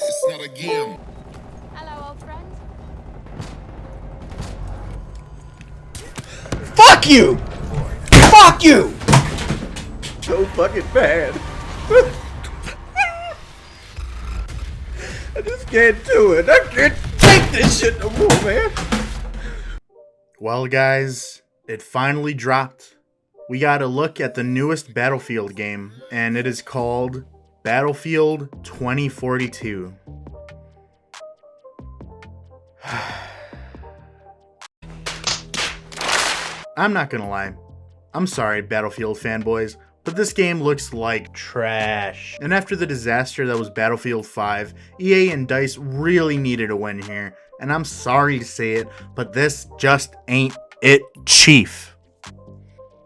It's not a game. Hello, old friend. Fuck you! Fuck you! So fucking bad. I just can't do it. I can't take this shit no more, man. Well, guys, it finally dropped. We got a look at the newest Battlefield game, and it is called Battlefield 2042. I'm not gonna lie. I'm sorry, Battlefield fanboys, but this game looks like trash. And after the disaster that was Battlefield 5, EA and DICE really needed a win here. And I'm sorry to say it, but this just ain't it, Chief.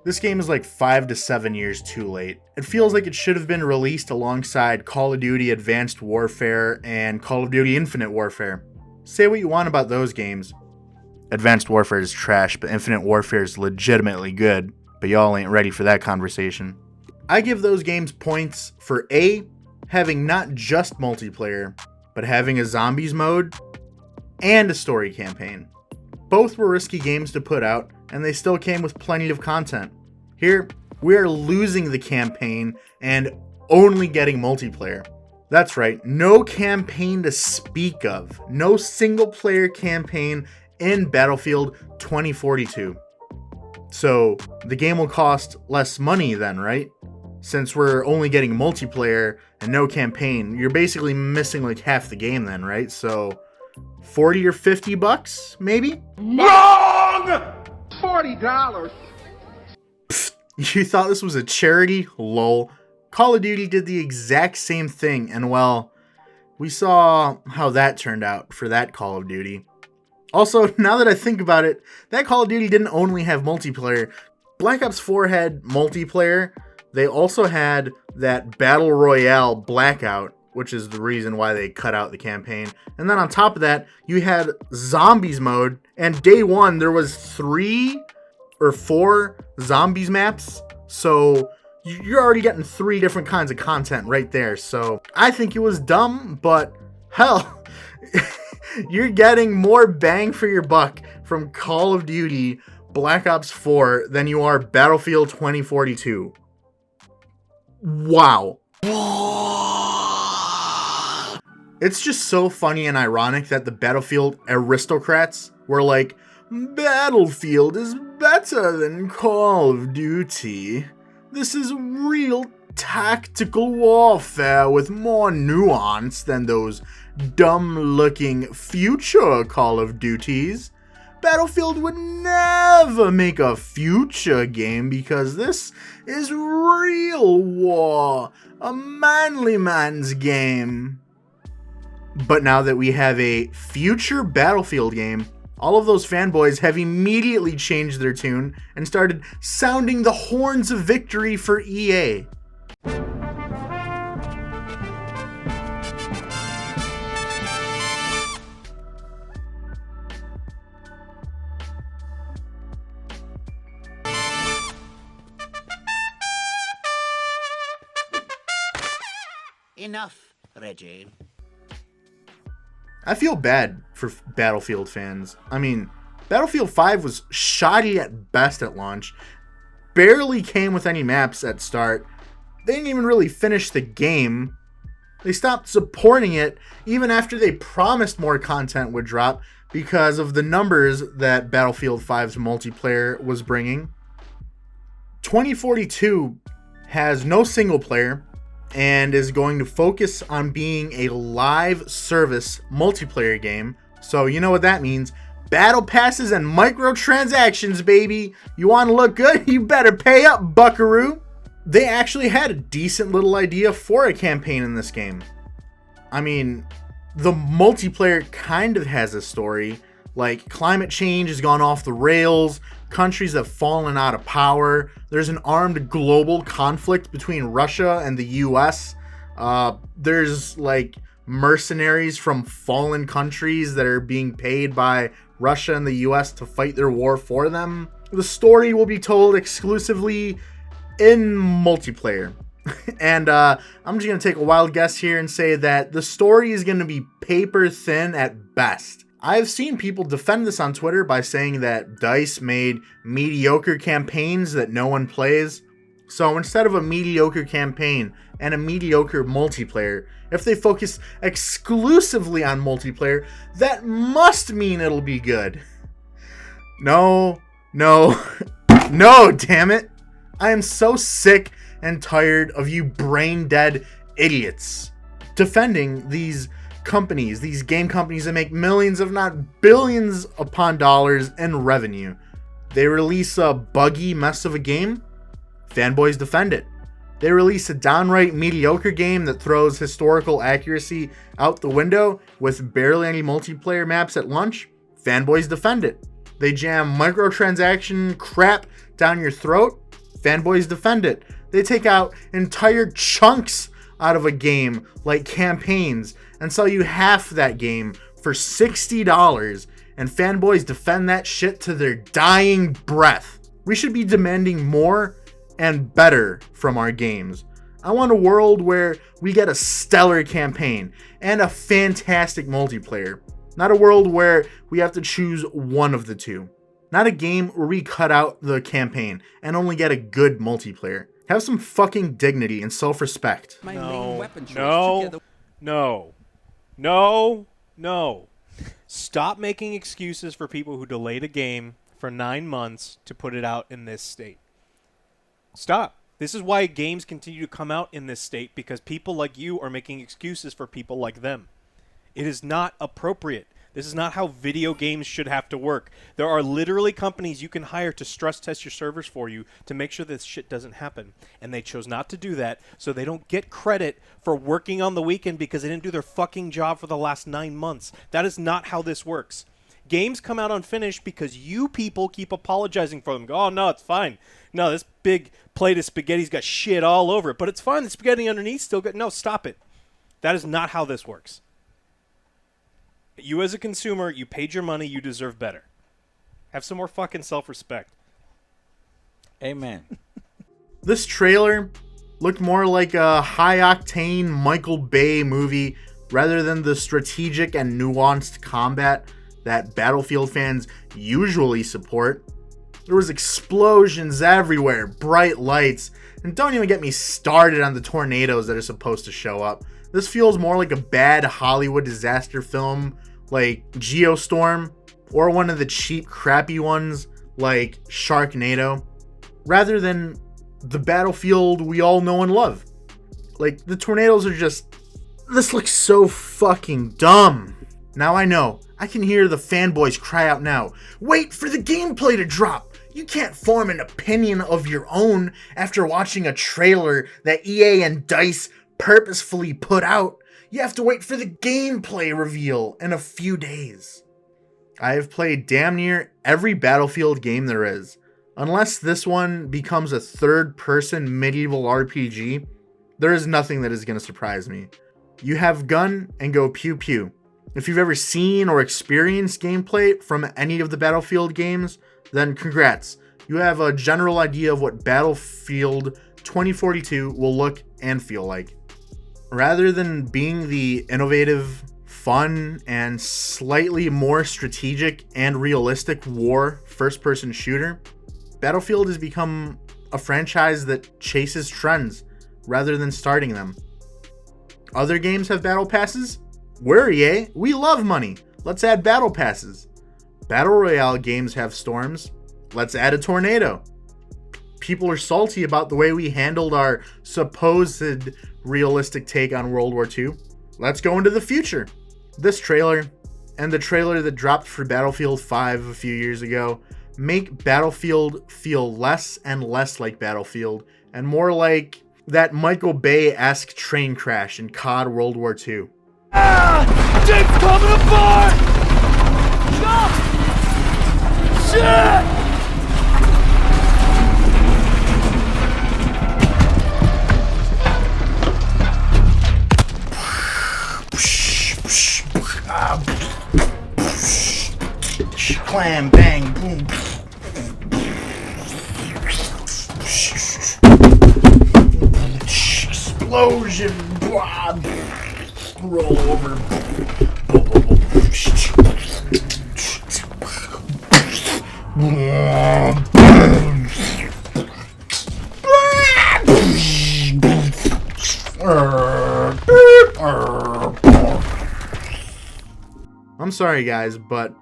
This game is like 5 to 7 years too late. It feels like it should have been released alongside Call of Duty Advanced Warfare and Call of Duty Infinite Warfare. Say what you want about those games. Advanced Warfare is trash, but Infinite Warfare is legitimately good. But y'all ain't ready for that conversation. I give those games points for A, having not just multiplayer, but having a zombies mode and a story campaign. Both were risky games to put out, and they still came with plenty of content. Here, we are losing the campaign and only getting multiplayer. That's right, no campaign to speak of. No single player campaign in Battlefield 2042. So, the game will cost less money then, right? Since we're only getting multiplayer and no campaign, you're basically missing like half the game then, right? So, 40 or 50 bucks, maybe? Wrong! $40. You thought this was a charity? Lol. Call of Duty did the exact same thing, and well, we saw how that turned out for that Call of Duty. Also, now that I think about it, that Call of Duty didn't only have multiplayer. Black Ops 4 had multiplayer. They also had that Battle Royale Blackout, which is the reason why they cut out the campaign. And then on top of that, you had Zombies mode, and day one there was 3 or 4 Zombies maps. So you're already getting 3 different kinds of content right there. So I think it was dumb, but hell, you're getting more bang for your buck from Call of Duty Black Ops 4 than you are Battlefield 2042. Wow. It's just so funny and ironic that the Battlefield aristocrats were like, Battlefield is better than Call of Duty. This is real tactical warfare with more nuance than those dumb-looking future Call of Duties. Battlefield would never make a future game because this is real war, a manly man's game. But now that we have a future Battlefield game, all of those fanboys have immediately changed their tune and started sounding the horns of victory for EA. Enough, Reggie. I feel bad for Battlefield fans. I mean, Battlefield 5 was shoddy at best at launch, barely came with any maps at start. They didn't even really finish the game. They stopped supporting it even after they promised more content would drop because of the numbers that Battlefield 5's multiplayer was bringing. 2042 has no single player and is going to focus on being a live service multiplayer game. So you know what that means. Battle passes and microtransactions, baby. You want to look good? You better pay up, buckaroo. They actually had a decent little idea for a campaign in this game. I mean, the multiplayer kind of has a story. Like, climate change has gone off the rails, countries have fallen out of power, there's an armed global conflict between Russia and the US, there's like mercenaries from fallen countries that are being paid by Russia and the US to fight their war for them. The story will be told exclusively in multiplayer. And I'm just going to take a wild guess here and say that the story is going to be paper thin at best. I've seen people defend this on Twitter by saying that DICE made mediocre campaigns that no one plays. So instead of a mediocre campaign and a mediocre multiplayer, if they focus exclusively on multiplayer, that must mean it'll be good. No, damn it. I am so sick and tired of you brain dead idiots defending these companies, these game companies that make millions, if not billions upon dollars in revenue. They release a buggy mess of a game, fanboys defend it. They release a downright mediocre game that throws historical accuracy out the window with barely any multiplayer maps at launch, fanboys defend it. They jam microtransaction crap down your throat, fanboys defend it. They take out entire chunks out of a game like campaigns and sell you half that game for $60, and fanboys defend that shit to their dying breath. We should be demanding more and better from our games. I want a world where we get a stellar campaign and a fantastic multiplayer. Not a world where we have to choose one of the two. Not a game where we cut out the campaign and only get a good multiplayer. Have some fucking dignity and self-respect. No. Stop making excuses for people who delayed a game for 9 months to put it out in this state. Stop. This is why games continue to come out in this state, because people like you are making excuses for people like them. It is not appropriate. This is not how video games should have to work. There are literally companies you can hire to stress test your servers for you to make sure this shit doesn't happen. And they chose not to do that, so they don't get credit for working on the weekend because they didn't do their fucking job for the last 9 months. That is not how this works. Games come out unfinished because you people keep apologizing for them. Go, oh, no, it's fine. No, this big plate of spaghetti's got shit all over it, but it's fine. The spaghetti underneath still good. No, stop it. That is not how this works. You as a consumer, you paid your money, you deserve better. Have some more fucking self-respect. Amen. This trailer looked more like a high-octane Michael Bay movie rather than the strategic and nuanced combat that Battlefield fans usually support. There was explosions everywhere, bright lights, and don't even get me started on the tornadoes that are supposed to show up. This feels more like a bad Hollywood disaster film like Geostorm, or one of the cheap, crappy ones like Sharknado, rather than the Battlefield we all know and love. Like, the tornadoes are just... This looks so fucking dumb. Now I know. I can hear the fanboys cry out now. Wait for the gameplay to drop! You can't form an opinion of your own after watching a trailer that EA and DICE purposefully put out. You have to wait for the gameplay reveal in a few days. I have played damn near every Battlefield game there is. Unless this one becomes a third-person medieval RPG, there is nothing that is going to surprise me. You have gun and go pew pew. If you've ever seen or experienced gameplay from any of the Battlefield games, then congrats. You have a general idea of what Battlefield 2042 will look and feel like. Rather than being the innovative, fun, and slightly more strategic and realistic war first-person shooter, Battlefield has become a franchise that chases trends rather than starting them. Other games have battle passes? We're EA. We love money. Let's add battle passes. Battle Royale games have storms. Let's add a tornado. People are salty about the way we handled our supposed realistic take on World War II. Let's go into the future. This trailer, and the trailer that dropped for Battlefield 5 a few years ago, make Battlefield feel less and less like Battlefield, and more like that Michael Bay-esque train crash in COD World War II. Jeep's coming apart! Jump! Shit! Clam, bang, boom. explosion. Blah. Roll over. I'm sorry, guys, but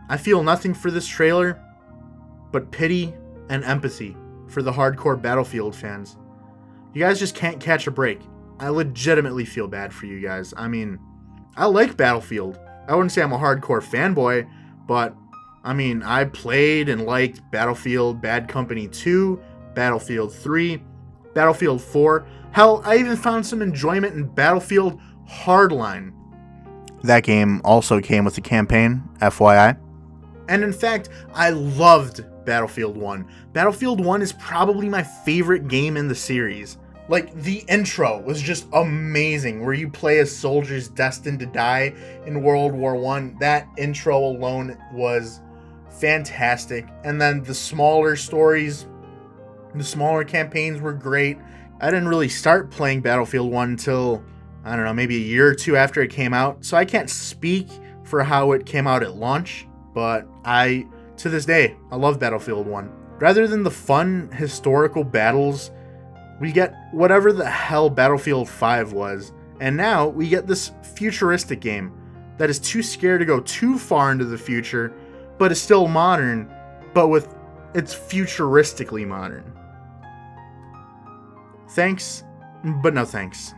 I feel nothing for this trailer but pity and empathy for the hardcore Battlefield fans. You guys just can't catch a break. I legitimately feel bad for you guys. I mean, I like Battlefield. I wouldn't say I'm a hardcore fanboy, but I mean, I played and liked Battlefield Bad Company 2, Battlefield 3, Battlefield 4. Hell, I even found some enjoyment in Battlefield Hardline. That game also came with a campaign, FYI. And in fact, I loved Battlefield 1. Battlefield 1 is probably my favorite game in the series. Like, the intro was just amazing, where you play as soldiers destined to die in World War I. That intro alone was fantastic. And then the smaller stories, the smaller campaigns were great. I didn't really start playing Battlefield 1 until, I don't know, maybe a year or two after it came out. So I can't speak for how it came out at launch, but to this day, I love Battlefield 1. Rather than the fun historical battles, we get whatever the hell Battlefield 5 was. And now we get this futuristic game that is too scared to go too far into the future, but is still modern, but it's futuristically modern. Thanks, but no thanks.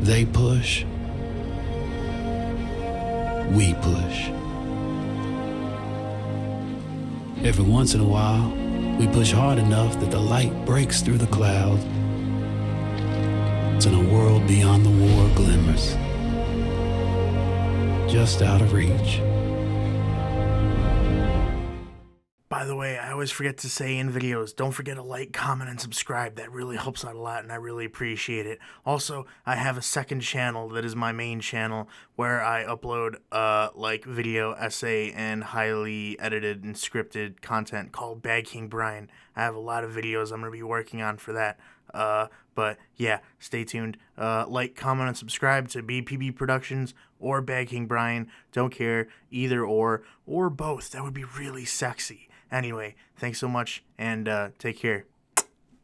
They push. We push. Every once in a while, we push hard enough that the light breaks through the clouds, and a world beyond the war glimmers, just out of reach. By the way, I always forget to say in videos, don't forget to like, comment, and subscribe. That really helps out a lot, and I really appreciate it. Also, I have a second channel that is my main channel where I upload like video, essay, and highly edited and scripted content called Bad King Brian. I have a lot of videos I'm going to be working on for that. But yeah, stay tuned. Like, comment, and subscribe to BPB Productions or Bad King Brian. Don't care, either or both. That would be really sexy. Anyway, thanks so much, and take care.